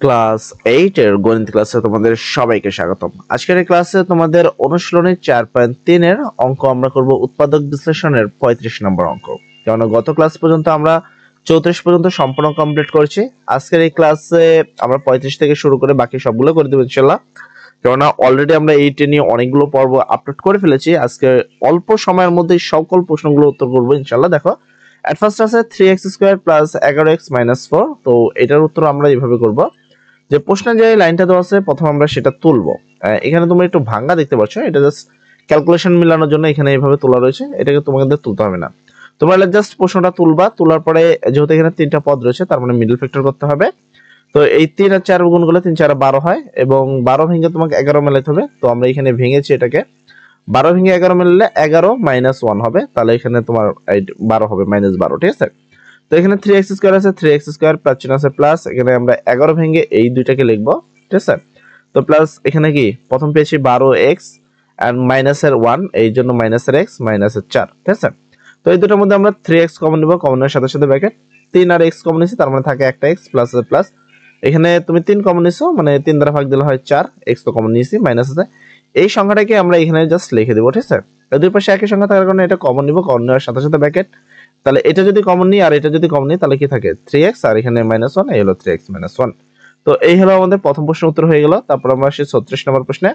Class 8 এর গণিত ক্লাসে তোমাদের সবাইকে স্বাগতম। আজকের এই ক্লাসে তোমাদের অনুশীলনী 4.3 এর অঙ্ক আমরা করব উৎপাদক বিশ্লেষণের 35 নম্বর অঙ্ক। কারণ গত ক্লাস পর্যন্ত আমরা 34 পর্যন্ত সম্পূর্ণ কমপ্লিট করেছি। আজকের এই ক্লাসে আমরা 35 থেকে শুরু করে বাকি সবগুলো করে দেব ইনশাআল্লাহ। কারণ অলরেডি আমরা 8 নিয়ে অনেকগুলো পর্ব আপলোড করে ফেলেছি। আজকে অল্প সময়ের মধ্যে সকল প্রশ্নগুলো উত্তর করব ইনশাআল্লাহ। দেখো এট ফার্স্ট আছে 3x² + 11x - 4। তো এটার উত্তর আমরা এইভাবে করব যে প্রশ্নে যে লাইনটা দেওয়া আছে প্রথম আমরা সেটা তুলবো। এখানে তোমরা একটু ভাঙা দেখতে পাচ্ছ, এটা জাস্ট ক্যালকুলেশন মিলানোর জন্য এখানে এইভাবে তোলা রয়েছে, এটাকে তোমাদের তুলতে হবে না। তোমরা জাস্ট প্রশ্নটা তুলবা, তোলার পরে যেহেতু এখানে তিনটা পদ রয়েছে তার মানে মিডল ফ্যাক্টর করতে হবে। তো এই 3 আর 4 গুণ করলে 3 4 12 হয় এবং 12 ভেঙে তোমাকে 11 মেলাতে হবে। তো আমরা এখানে ভেঙেছি এটাকে, 12 ভেঙে 11 মেলালে 11 - 1 হবে, তাহলে এখানে তোমার 12 হবে -12, ঠিক আছে। তো এখানে 3x² আছে, 3x² প্লাস চিহ্ন আছে প্লাস, এখানে আমরা 11 ভেঙে এই দুইটাকে লিখবো, ঠিক আছে। তো প্লাস এখানে কি প্রথম পেয়েছি 12x এন্ড মাইনাসের 1, এই জন্য মাইনাসের x মাইনাসের 4, ঠিক আছে। তো এই দুটোর মধ্যে আমরা 3x কমন নিব, কমনের সাথে সাথে ব্র্যাকেট 3 আর x কমন নিছি, তার মানে থাকে একটা x প্লাস আছে প্লাস, এখানে তুমি 3 কমন নিছো মানে 3 দ্বারা ভাগ দিলে হয় 4, x তো কমন নিয়েছি মাইনাস আছে, এই সংখ্যাটাকে আমরা এখানে জাস্ট লিখে দেব, ঠিক আছে। এই দুই পাশে একই সংখ্যা থাকার কারণে এটা কমন নিব, কমনের সাথে সাথে ব্র্যাকেট, তাহলে এটা যদি কমন নিই আর এটা যদি কমন নিই তাহলে কি থাকে 3x আর এখানে -1, এই হলো 3x - 1। তো এই হলো আমাদের প্রথম প্রশ্নের উত্তর হয়ে গেল। তারপর আমরা আসি 36 নম্বর প্রশ্নে,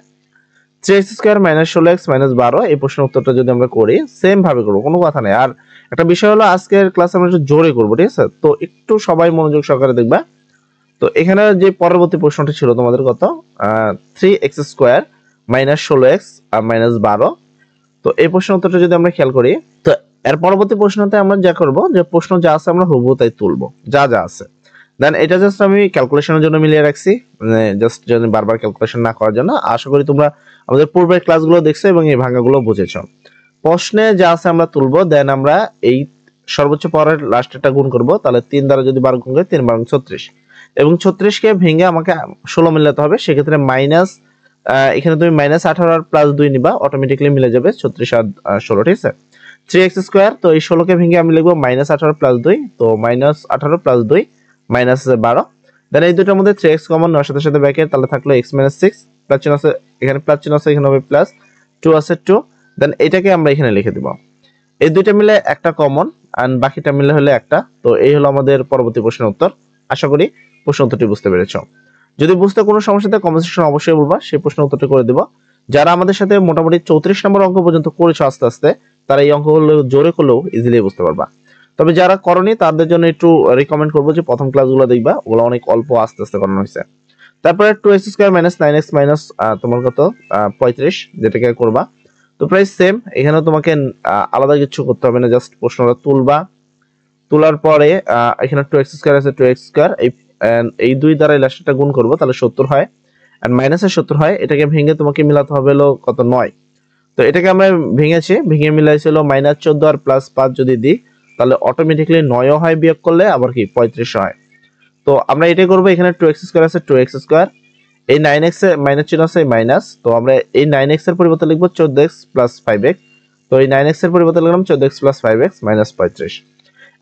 3x² - 16x - 12, এই প্রশ্নের উত্তরটা যদি আমরা করি সেম ভাবে করব, কোনো কথা নেই। আর একটা বিষয় হলো আজকের ক্লাসে আমরা একটু জোরে করব, ঠিক আছে, তো একটু সবাই মনোযোগ সহকারে দেখবা। তো এখানে যে পরবর্তী প্রশ্নটা ছিল তোমাদের কত 3x² - 16x আর -12, তো এই প্রশ্নের উত্তরটা যদি আমরা খেয়াল করি, তো এর পরবর্তী প্রশ্নতে আমরা যা করব যে প্রশ্ন যা আছে আমরা হুবহু তাই তুলবো, যা যা আছে। দেন এটা জাস্ট আমি ক্যালকুলেশনের জন্য মিলিয়ে রাখছি, মানে জাস্ট যদি বারবার ক্যালকুলেশন না করার জন্য। আশা করি তোমরা আমাদের পূর্বের ক্লাসগুলো দেখছো এবং এই ভাঙাগুলো বুঝেছো। প্রশ্নে যা আছে আমরা তুলবো, দেন আমরা এই সর্বোচ্চ পরের লাস্টেরটা গুণ করব, তাহলে 3 দ্বারা যদি 12 গুণ করি 3 12 36, এবং 36 কে ভেঙে আমাকে 16 মিলাতে হবে। সেক্ষেত্রে মাইনাস এখানে তুমি -18 আর +2 নিবা, অটোমেটিক্যালি মিলে যাবে 36 আর 16, ঠিক আছে। 3x², তো এই 16 কে ভেঙে আমি লিখবো -18 + 2, তো -18 + 2 -12। দেন এই দুটোর মধ্যে 3x কমন, নেওয়ার সাথে সাথে ব্র্যাকেট, তাহলে থাকলো x - 6 প্লাস চিহ্ন আছে, এখানে প্লাস চিহ্ন আছে, এখানে হবে প্লাস, 2 আছে 2। দেন এটাকে আমরা এখানে লিখে দিব, এই দুইটা মিলে একটা কমন এন্ড বাকিটা মিলে হলে একটা। তো এই হলো আমাদের পরবর্তী প্রশ্নের উত্তর। আশা করি প্রশ্ন উত্তরটি বুঝতে পেরেছো। যদি বুঝতে কোনো সমস্যা থাকে কমেন্ট সেকশনে অবশ্যই বলবা, সেই প্রশ্নের উত্তরটি করে দেব। যারা আমাদের সাথে মোটামুটি 34 নম্বর অঙ্ক পর্যন্ত করেছো আস্তে আস্তে, তারা এই অঙ্কগুলো জোরে করলেও ইজিলি বুঝতে পারবা। তবে যারা করনি তাদের জন্য একটু রিকমেন্ড করবো যে প্রথম ক্লাসগুলো দেখবা, ওগুলো অনেক অল্প আস্তে আস্তে করানো হয়েছে। তারপরে 2x² - 9x তোমার কত 35, যেটাকে করবা। তো প্রায় সেম, এখানে তোমাকে আলাদা কিছু করতে হবে না, জাস্ট প্রশ্নটা তুলবা, তোলার পরে এখানে 2x² আছে, 2x², এই 2 দ্বারা লাস্টটা গুণ করব, তাহলে 70 হয় এন্ড মাইনাসে 70 হয়। এটাকে ভেঙে তোমাকে মিলাতে হবে হলো কত 9। তো এটাকে আমরা ভেঙে মিলাইছিল -14 আর +5 যদি দিই তাহলে অটোমেটিক্যালি 9 হয়, বিয়োগ করলে আবার কি 35 হয়। তো আমরা এটাই করব, এখানে 2x² আছে, 2x², এই 9x এ মাইনাস চিহ্ন আছে মাইনাস, তো আমরা এই 9x এর পরিবর্তে লিখব 14x + 5x। তো এই 9x এর পরিবর্তে লিখলাম 14x + 5x - 35।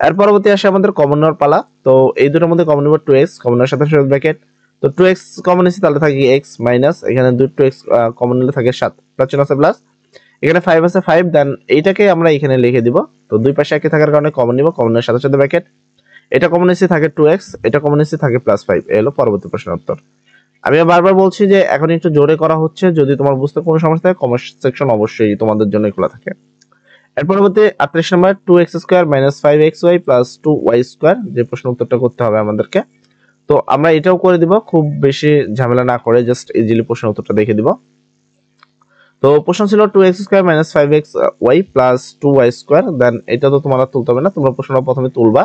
এর পরবর্তী আসে আমাদের কমন নেওয়ার পালা। তো এই দুটোর মধ্যে কমন নেব 2x, কমনের সাথে সাথে ব্র্যাকেট, তো 2x কমন নিছি তাহলে থাকে x মাইনাস, এখানে 2x কমন নিলে থাকে 7 প্লাস চিহ্ন আছে প্লাস, এখানে 5 আছে 5। দেন এইটাকে আমরা এখানে লিখে দিব, তো দুই পাশে একই থাকার কারণে কমন নিব, কমনের সাথে সাথে ব্র্যাকেট, এটা কমন নিছি থাকে 2x, এটা কমন নিছি থাকে +5। এই হলো পরবর্তী প্রশ্নের উত্তর। আমি বারবার বলছি যে এখন একটু জোরে করা হচ্ছে, যদি তোমার বুঝতে কোনো সমস্যা থাকে কমেন্ট সেকশন অবশ্যই তোমাদের জন্য খোলা থাকে। এর পরবর্তী 38 নম্বর 2x² - 5xy + 2y², যে প্রশ্ন উত্তরটা করতে হবে আমাদেরকে। তো আমরা এটাও করে দিব, খুব বেশি ঝামেলা না করে জাস্ট ইজিলি প্রশ্ন উত্তরটা দেখে দিব। তো প্রশ্ন ছিল 2x² - 5xy + 2y², দেন এটা তো তোমরা তুলতে হবে না, তোমরা প্রশ্নটা প্রথমে তুলবা,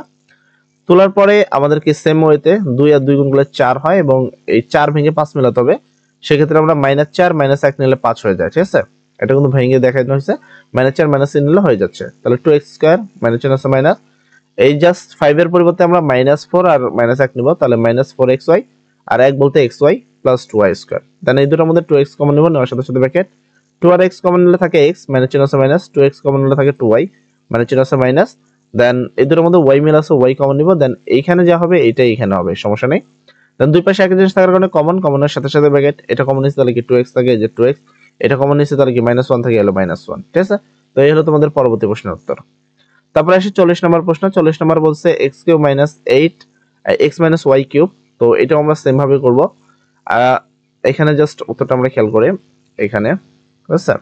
তোলার পরে আমাদেরকে সেম ওয়েতে 2 আর 2 গুণ করলে 4 হয় এবং এই 4 ভেঙে 5 মেলাতে হবে। সেক্ষেত্রে আমরা -4 - 1 নিলে 5 হয়ে যায়, ঠিক আছে। এটা কিন্তু ভেঙে দেখানো হয়েছে, -4 - 3 নিলে হয়ে যাচ্ছে, তাহলে 2x², মাইনাস চিহ্ন আছে মাইনাস, এই জাস্ট 5 এর পরিবর্তে আমরা -4 আর -1 নিব, তাহলে -4xy আর 1 বলতে xy + 2y²। দেন এই দুটোর মধ্যে 2x কমন নিব, নেওয়ার সাথে সাথে ব্র্যাকেট, 2 আর x কমন নিলে থাকে x, মাইনাস চিহ্ন আছে মাইনাস, 2x কমন নিলে থাকে 2y, মাইনাস চিহ্ন আছে মাইনাস। দেন এই দুটোর মধ্যে y মিল আছে, y কমন নিব, দেন এইখানে যা হবে এইটাই এখানে হবে, সমস্যা নেই। দেন দুই পাশে একই জিনিস থাকার কারণে কমনের সাথে সাথে ব্র্যাকেট, এটা কমন নিচ্ছে তাহলে কি 2x থাকে, এই যে 2x, এটা কমন নিচ্ছে তাহলে কি -1 থাকে, এলো -1, ঠিক আছে। তো এই হলো তোমাদের পরবর্তী প্রশ্নের উত্তর। তারপরে আসি 40 নম্বর প্রশ্ন। 40 নম্বর বলছে x³ - 8 x - y³। তো এটা আমরা সেম ভাবে করব। এখানে জাস্ট উত্তরটা আমরা খেয়াল করি এখানে, বুঝছো?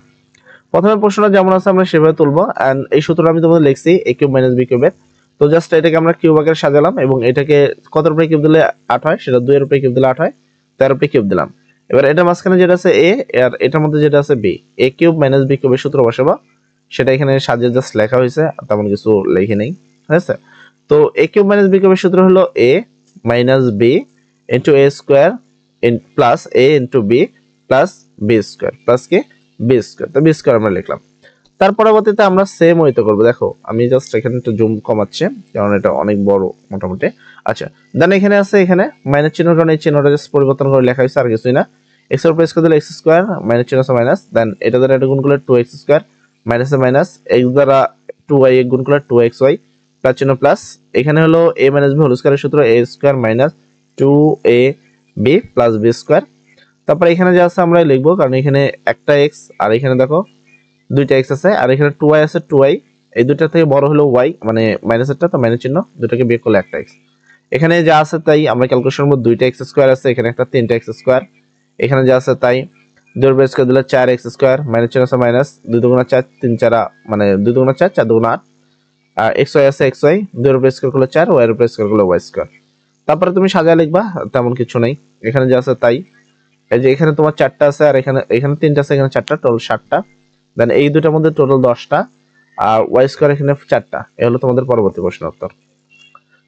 প্রথমে প্রশ্নটা যেমন আছে আমরা সেভাবে তুলবো, এন্ড এই সূত্রটা আমি তোমাদের লিখছি a³ - b³ এর। তো জাস্ট এটাকে আমরা কিউব আকারে সাজালাম এবং এটাকে কত উপরে কিউব দিলে 8 হয়, সেটা 2 এর উপরে কিউব দিলে 8 হয়, 13 উপরে কিউব দিলাম। এবার এটা মাঝখানে যেটা আছে a, আর এটার মধ্যে যেটা আছে b, a³ - b³ এর সূত্র বসাবো, সেটা এখানে সাজিয়ে জাস্ট লেখা হয়েছে, তেমন কিছু লিখে নেই, ঠিক আছে। তো a³ - b³ এর সূত্র হলো a - b into a square plus a into b plus b square plus কি b স্কয়ার। তো b স্কয়ার আমরা লিখলাম। তার পরবর্তীতে আমরা সেম ওয়েতে করব। দেখো আমি জাস্ট এখানে একটু জুম কমাচ্ছি কারণ এটা অনেক বড় মোটামুটি। আচ্ছা, দেন এখানে আছে, এখানে মাইনাস চিহ্ন কারণে এই চিহ্নটা জাস্ট পরিবর্তন করে লেখা হয়েছে, আর কিছুই না। x এর উপর স্কয়ার দিলে x স্কয়ার, মাইনাস চিহ্ন আছে মাইনাস, দেন এটা দ্বারা এটা গুণ করলে 2x স্কয়ার, মাইনাসে মাইনাস, x দ্বারা 2y গুণ করলে 2xy, প্লাস চিহ্ন প্লাস, এখানে হলো a - b হোল স্কয়ারের সূত্র a square minus 2ab plus b square. তারপর এখানে যা আছে আমরা লিখবো, কারণ এখানে একটা x আর এখানে দেখো দুইটা x আছে, আর এখানে 2y আছে, 2y এই দুইটা থেকে বড় হলো y, মানে মাইনাসেরটা, তো মাইনাস চিহ্ন, দুটাকে বিয়োগ করলে একটা x। এখানে যা আছে তাই আমরা ক্যালকুলেশন করব, দুইটা x স্কয়ার আছে, এখানে একটা, তিনটা x স্কয়ার, এখানে যা আছে তাই, 2 এর উপর স্কয়ার দিলে 4x স্কয়ার, মাইনাস চিহ্ন আছে মাইনাস, 2 দুগুণা 4, 3 4 মানে 2 দুগুণা 4, 4 দুগুণা 8, আর xy আছে xy, 2 এর উপর স্কয়ার করলে 4, y এর উপর স্কয়ার করলে y স্কয়ার। তারপরে তুমি সাজা লিখবা, তেমন কিছু নাই, এখানে যা আছে তাই। এই যে এখানে তোমার 4টা আছে, আর এখানে 3টা আছে, এখানে 4টা, টোটাল 7টা। দেন এই দুটার মধ্যে টোটাল 10টা, আর y স্কয়ার এখানে 4টা। এই হলো তোমাদের পরবর্তী প্রশ্নের উত্তর,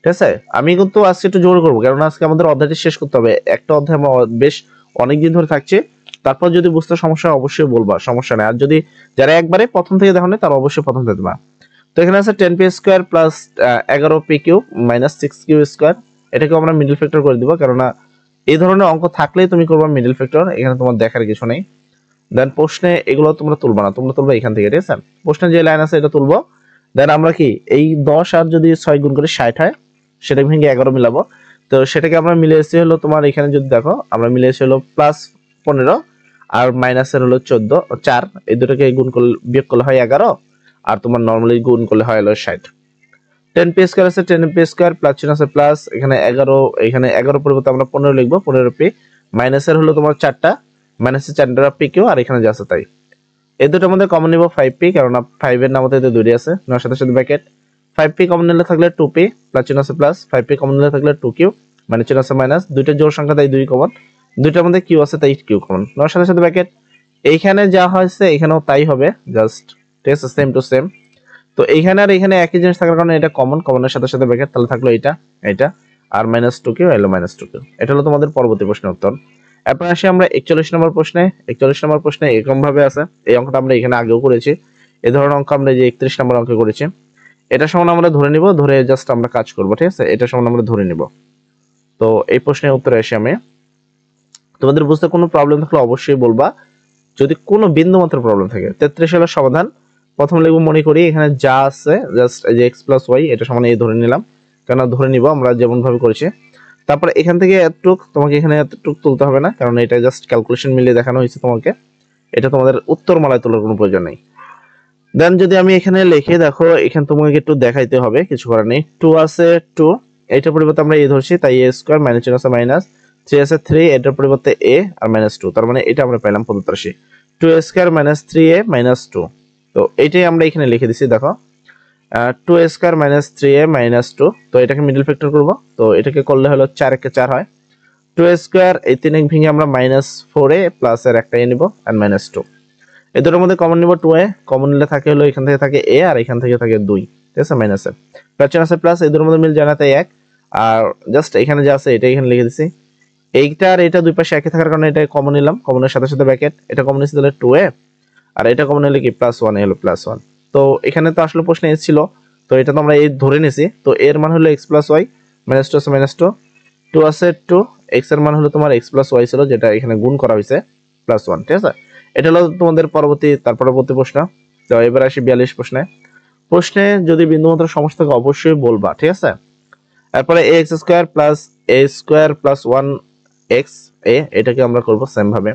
ঠিক আছে। আমি কিন্তু আজকে একটু জোর করবো, কারণ আজকে আমাদের অধ্যায়টি শেষ করতে হবে। একটা অধ্যায় আমরা বেশ অনেকদিন ধরে থাকছে। তারপর যদি বুঝতে সমস্যা অবশ্যই বলবা, সমস্যা নেই। আর যদি যারা একবারে প্রথম থেকে দেখো না, তারা অবশ্যই প্রথম থেকে দেবা। তো এখানে আছে 10p square plus 11p³ minus 6q square. এটাকে আমরা মিডল ফ্যাক্টর করে দিব, কেননা এই ধরনের অঙ্ক থাকলেই তুমি করবা মিডল ফ্যাক্টর, এখানে তোমার দেখার কিছু নেই। দেন প্রশ্নে এগুলো তোমরা তুলবা না, তোমরা তুলবা এখান থেকে, ঠিক আছে। প্রশ্নে যে লাইন আছে এটা তুলবো। দেন আমরা কি এই 10 আর যদি 6 গুণ করে 60 হয়, সেটা ভেঙে 11 মিলাবো। তো সেটাকে আমরা মিলিয়েছি হলো তোমার, এখানে যদি দেখো আমরা মিলিয়েছি হলো প্লাস 15 আর মাইনাসের হলো 14 4, এই দুটোকে গুণ করলে বিয়োগ করলে হয় 11, আর তোমার নরমালি গুণ করলে হয় হলো 60। 10p স্কয়ার আছে, 10p স্কয়ার প্লাস চিহ্ন আছে প্লাস, এখানে 11, এখানে 11 পরিবর্তে আমরা 15 লিখবো, 15p, মাইনাসের হলো তোমার 4টা, মাইনাসের 4টা pq, আর এখানে যা আছে তাই। এই দুটোর মধ্যে কমন নিব 5p, কারণ 5 এর নামতে এতে দুইটি আছে, নয় সাথে সাথে ব্র্যাকেট। 5p কমন নিলে থাকলে 2p, প্লাস চিহ্ন আছে প্লাস, 5p কমন নিলে থাকলে 2q, মানে চিহ্ন আছে মাইনাস, দুইটা জোড় সংখ্যা তাই 2 কমন, দুইটার মধ্যে q আছে তাই q কমন, নয় সাথে সাথে ব্র্যাকেট। এইখানে যা হয়েছে এখানেও তাই হবে, জাস্ট ঠিক আছে, সেম টু সেম। তো এইখানে আর এখানে একই জিনিস থাকার কারণে এটা কমনের সাথে সাথে ব্র্যাকেট, তাহলে থাকলো এটা আর -2q এলো -2q। এটা হলো তোমাদের পরবর্তী প্রশ্নের উত্তর। এরপর আসি আমরা 41 নম্বর প্রশ্নে। 41 নম্বর প্রশ্নে এরকম ভাবে আছে, এই অঙ্কটা আমরা এখানে আগেও করেছি, এই ধরনের অঙ্ক আমরা যে 31 নম্বর অঙ্কে করেছি। এটা সমান আমরা ধরে নিব, ধরে জাস্ট আমরা কাজ করব, ঠিক আছে। এটা সমান আমরা ধরে নিব। তো এই প্রশ্নের উত্তরে আসি আমি। তোমাদের বুঝতে কোনো প্রবলেম থাকলে অবশ্যই বলবা, যদি কোনো বিন্দু মাত্র প্রবলেম থাকে। 33 সালের সমাধান প্রথম লিখব, মনে করি এখানে যা আছে জাস্ট এই যে x + y, এটা সমান এই ধরে নিলাম, কারণ ধরে নিব আমরা যেমন ভাবে করেছি। তারপর এখান থেকে এতটুক, তোমাকে এখানে এতটুক তুলতে হবে না, কারণ এটা জাস্ট ক্যালকুলেশন মিলিয়ে দেখানো হয়েছে তোমাকে, এটা তোমাদের উত্তর মালায় তোলার কোনো প্রয়োজন নেই। দেন যদি আমি এখানে লিখে দেখো, এখানে তোমাকে একটু দেখাইতে হবে, কিছু করার নেই। 2 আছে 2, এটার পরিবর্তে আমরা a ধরছি, তাই a স্কয়ার, মাইনাস চিহ্ন আছে মাইনাস, 3 আছে 3, এটার পরিবর্তে a আর -2, তার মানে এটা আমরা পেলাম প্রদত্ত রাশি 2a স্কয়ার - 3a - 2। তো এইটাই আমরা এখানে লিখে দিছি, দেখো 2a স্কয়ার - 3a - 2। তো এটাকে মিডল ফ্যাক্টর করব, তো এটাকে করলে হলো 4 কে 4 হয়, 2a স্কয়ার, এই 3 ভেঙে আমরা -4a প্লাস এর একটা a নিব আর -2। এই দুটোর মধ্যে কমন নিব 2a, কমন নিলে থাকে হলো এখান থেকে থাকে a আর এখান থেকে থাকে 2, ঠিক আছে, মাইনাসে প্লাস আছে প্লাস, এই দুটোর মধ্যে মিল জানা তাই 1, আর জাস্ট এখানে যা আছে এটা এখানে লিখে দিছি। এইটা আর এটা দুই পাশে একই থাকার কারণে এটা কমন নিলাম, কমনের সাথে সাথে ব্র্যাকেট, এটা কমন নিছি তাহলে 2a, আর এটা কমন নিলে কি +1, হলো +1। তো এখানে তো আসলে প্রশ্ন এস ছিল, তো এটা তো আমরা এই ধরে নিছি, তো এর মান হলো x + y, -2 আছে -2, 2 আছে 2, x এর মান হলো তোমার x + y ছিল, যেটা এখানে গুণ করা হয়েছে +1, ঠিক আছে। এটা হলো তোমাদের পরবর্তী প্রশ্ন। তো এবার আসি 42 প্রশ্নে। প্রশ্নে যদি বিন্দুমাত্র সমস্যা থাকে অবশ্যই বলবা, ঠিক আছে। তারপরে ax² + এ স্কোয়ার প্লাস 1x এ, এটাকে আমরা করব সেম ভাবে।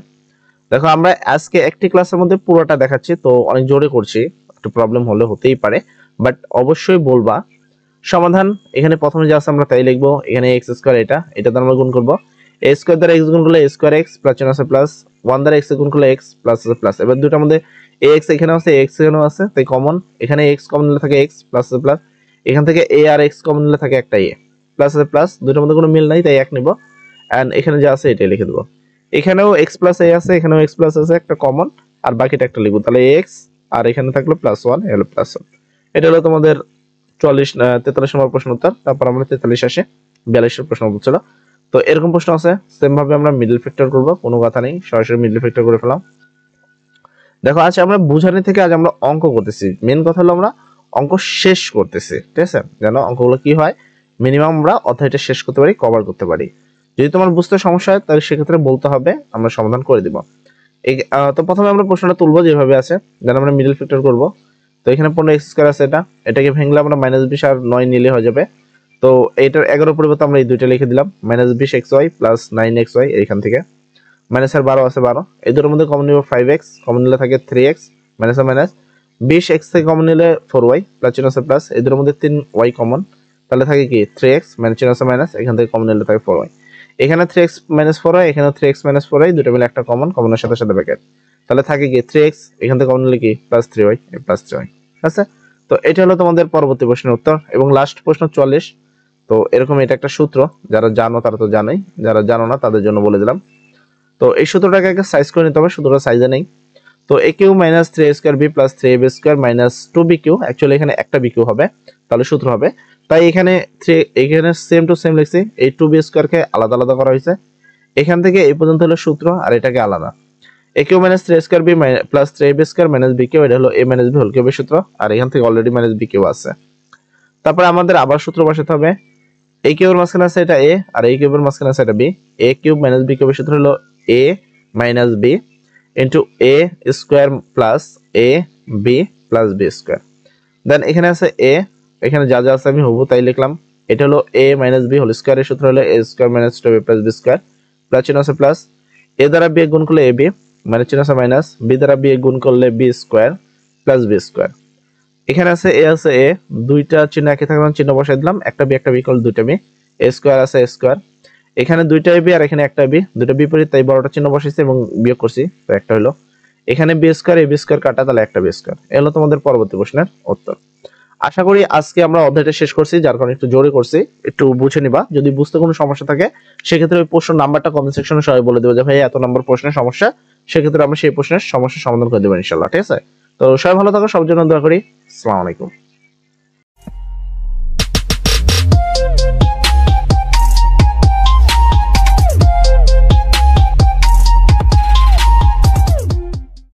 দেখো আমরা আজকে একটি ক্লাসের মধ্যে পুরোটা দেখাচ্ছি, তো অনেক জোরে করছি, একটু প্রবলেম হলে হতেই পারে, বাট অবশ্যই বলবা। সমাধান এখানে প্রথমে যা আছে আমরা তাই লিখবো। এখানে এক্স স্কোয়ার, এটা দ্বারা আমরা গুণ করবো। এ স্কোয়ার দ্বারা এক্স গুণ করলে এ স্কোয়ার এক্স প্লাস চিহ্ন আছে প্লাস, 1 দ্বারা এক্স গুণ করলে এক্স প্লাস আছে প্লাস। এবার দুটোর মধ্যে এ এক্স এখানে আছে, এক্স এখানেও আছে, তাই কমন। এখানে এক্স কমন নিলে থাকে এক্স প্লাস আছে প্লাস। এখান থেকে এ আর এক্স কমন নিলে থাকে একটা এ প্লাস আছে প্লাস। দুটোর মধ্যে কোনো মিল নাই, তাই এক নিব। এন্ড এখানে যা আছে এটাই লিখে দেবো। এখানেও এক্স প্লাস এ আছে, এখানেও এক্স প্লাস আছে, একটা কমন, আর বাকিটা একটা লিখবো। তাহলে এক্স আর এখানে থাকলো প্লাস 1, এ হলো প্লাস 1। এটা হলো তোমাদের 43 নম্বর প্রশ্ন উত্তর। তারপর আমরা 43 আসে 42 প্রশ্ন ছিল। তো এরকম প্রশ্ন আছে, সেম ভাবে আমরা মিডল ফ্যাক্টর করব, কোনো কথা নেই, সরাসরি মিডল ফ্যাক্টর করে ফেলাম। দেখো আজ আমরা বুঝানি থেকে আজ আমরা অঙ্ক করতেছি। মেন কথা হলো আমরা অঙ্ক শেষ করতেছি, ঠিক আছে? যেন অঙ্কগুলো কি হয়, মিনিমাম আমরা অধ্যায়টা শেষ করতে পারি, কভার করতে পারি। যদি তোমার বুঝতে সমস্যা হয় তাহলে সেক্ষেত্রে বলতে হবে, আমরা সমাধান করে দিব। তো প্রথমে আমরা প্রশ্নটা তুলবো যেভাবে আছে, যেন আমরা মিডল ফ্যাক্টর করব। তো এখানে 15x স্কয়ার আছে, এটাকে ভেঙলে আমরা -20 আর 9 নিলে হয়ে যাবে। তো এইটার 11 পরিবর্তে আমরা এই দুইটা লিখে দিলাম, -20xy প্লাস 9xy। এইখান থেকে মাইনাস আর 12 আছে 12, এই দুটোর মধ্যে কমন নিব 5x, কমন নিলে থাকে 3x, মাইনাস আর মাইনাস 20x থেকে কমন নিলে 4y প্লাস চিহ্ন আছে প্লাস। এই দুটোর মধ্যে 3y কমন, তাহলে থাকে কি 3x মাইনাস চিহ্ন আছে মাইনাস, এখান থেকে কমন নিলে থাকে 4y। এখানে 3x মাইনাস 4y, এখানে 3x মাইনাস 4y, দুটো মিলে একটা কমন, কমনের সাথে সাথে ব্র্যাকেট, তাহলে থাকে কি 3x, এখান থেকে কমন নিলে কি প্লাস 3y, প্লাস 3y। আচ্ছা, তো এটা হলো তোমাদের পরবর্তী প্রশ্নের উত্তর এবং লাস্ট প্রশ্ন 44। তো এরকম এটা একটা সূত্র, যারা জানো তারা তো জানোই, যারা জানো না তাদের জন্য বলে দিলাম। তো এই সূত্রটাকে একটা সাইজ করে নিতে হবে, সূত্রটা সাইজে নেই। তো a cube minus 3a square b plus 3ab square minus 2bq, actually এখানে একটা bq হবে, তাহলে সূত্র হবে। তাই এখানে এখানে সেম টু সেম লিখছি, এই 2b স্কয়ার কে আলাদা আলাদা করা হয়েছে। এখান থেকে এই পর্যন্ত হলো সূত্র, আর এটাকে আলাদা। a cube minus 3a square b plus 3ab square minus bq, এটা হলো a মাইনাস b হোল কিউবের সূত্র, আর এখান থেকে অলরেডি মাইনাস bq আছে। তারপরে আমাদের আবার সূত্র বসাতে হবে। a কিউবের মাঝখানে আছে এটা a, আর a কিউবের মাঝখানে আছে এটা b। a cube minus b কিউবের সূত্র হলো a minus b into a square plus a b plus b square. Then এখানে আছে a, এখানে যা যা আছে আমি হবু তাই লিখলাম। এটা হলো a মাইনাস b হোল স্কয়ারের সূত্র হলো a square minus 2b plus b square, plus চিহ্ন আছে প্লাস। a দ্বারা b গুণ করলে ab, মাইনাস চিহ্ন আছে মাইনাস, b দ্বারা b গুণ করলে b square plus b square. এখানে আছে a, দুইটা চিহ্ন একই থাকবে, চিহ্ন বসাই দিলাম, একটা b একটা b ইকুয়াল দুইটা b, a স্কয়ার আছে a স্কয়ার। এখানে দুইটা b আর এখানে একটা b, দুটো বিপরীত, তাই বড়টা চিহ্ন বসাইছি এবং বিয়োগ করছি, তো একটা হলো। এখানে b square a b square কাটা, তাহলে একটা b স্কয়ার। এই হলো তোমাদের পরবর্তী প্রশ্নের উত্তর। আশা করি আজকে আমরা অধ্যায়টা শেষ করছি, যার কারণে একটু জোরে করছি, একটু বুঝে নিবা। যদি বুঝতে কোনো সমস্যা থাকে সেক্ষেত্রে ওই প্রশ্ন নাম্বারটা কমেন্ট সেকশনে সবাই বলে দেবো যে ভাই এত নম্বর প্রশ্নের সমস্যা, সেক্ষেত্রে আমরা সেই প্রশ্নের সমস্যার সমাধান করে দেবো ইনশাআল্লাহ, ঠিক আছে? তো সবাই ভালো থাকো, সবার জন্য দোয়া করি। আসসালামু আলাইকুম।